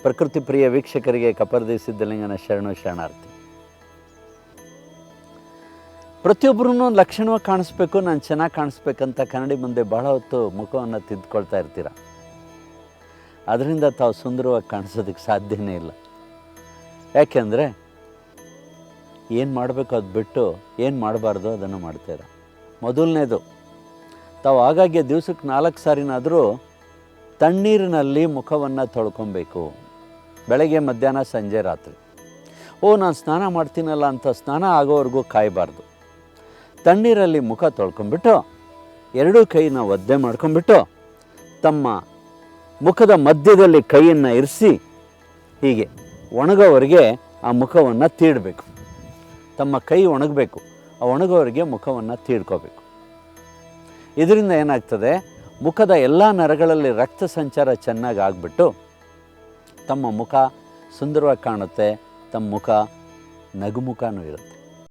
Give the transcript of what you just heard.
ಪ್ರಕೃತಿ ಪ್ರಿಯ ವೀಕ್ಷಕರಿಗೆ ಕಪರ್ದಿ ಸಿದ್ಧಲಿಂಗನ ಶರಣಾರ್ಥಿ. ಪ್ರತಿಯೊಬ್ಬರೂ ಲಕ್ಷಣವಾಗಿ ಕಾಣಿಸ್ಬೇಕು, ನಾನು ಚೆನ್ನಾಗಿ ಕಾಣಿಸ್ಬೇಕಂತ ಕನ್ನಡಿ ಮುಂದೆ ಭಾಳ ಹೊತ್ತು ಮುಖವನ್ನು ತಿದ್ದುಕೊಳ್ತಾ ಇರ್ತೀರ. ಅದರಿಂದ ತಾವು ಸುಂದರವಾಗಿ ಕಾಣಿಸೋದಕ್ಕೆ ಸಾಧ್ಯನೇ ಇಲ್ಲ. ಯಾಕೆಂದರೆ ಏನು ಮಾಡಬೇಕು ಅದು ಬಿಟ್ಟು ಏನು ಮಾಡಬಾರ್ದು ಅದನ್ನು ಮಾಡ್ತೀರ. ಮೊದಲನೇದು, ತಾವು ಆಗಾಗ್ಗೆ ದಿವಸಕ್ಕೆ 4 ಸಾರಿನಾದರೂ ತಣ್ಣೀರಿನಲ್ಲಿ ಮುಖವನ್ನು ತೊಳ್ಕೊಬೇಕು. ಬೆಳಗ್ಗೆ, ಮಧ್ಯಾಹ್ನ, ಸಂಜೆ, ರಾತ್ರಿ. ನಾನು ಸ್ನಾನ ಮಾಡ್ತೀನಲ್ಲ ಅಂತ ಸ್ನಾನ ಆಗೋವರೆಗೂ ಕಾಯಬಾರ್ದು. ತಣ್ಣೀರಲ್ಲಿ ಮುಖ ತೊಳ್ಕೊಂಬಿಟ್ಟು 2 ಕೈನ ಒದ್ದೆ ಮಾಡ್ಕೊಂಬಿಟ್ಟು ತಮ್ಮ ಮುಖದ ಮಧ್ಯದಲ್ಲಿ ಕೈಯನ್ನು ಇರಿಸಿ ಹೀಗೆ ಒಣಗೋವರೆಗೆ ಆ ಮುಖವನ್ನು ತೀಡಬೇಕು. ತಮ್ಮ ಕೈ ಒಣಗಬೇಕು, ಆ ಒಣಗೋವರೆಗೆ ಮುಖವನ್ನು ತೀಡ್ಕೋಬೇಕು. ಇದರಿಂದ ಏನಾಗ್ತದೆ, ಮುಖದ ಎಲ್ಲ ನರಗಳಲ್ಲಿ ರಕ್ತ ಸಂಚಾರ ಚೆನ್ನಾಗಿ ಆಗಿಬಿಟ್ಟು ತಮ್ಮ ಮುಖ ಸುಂದರವಾಗಿ ಕಾಣುತ್ತೆ. ತಮ್ಮ ಮುಖ ನಗುಮುಖನೂ ಇರುತ್ತೆ.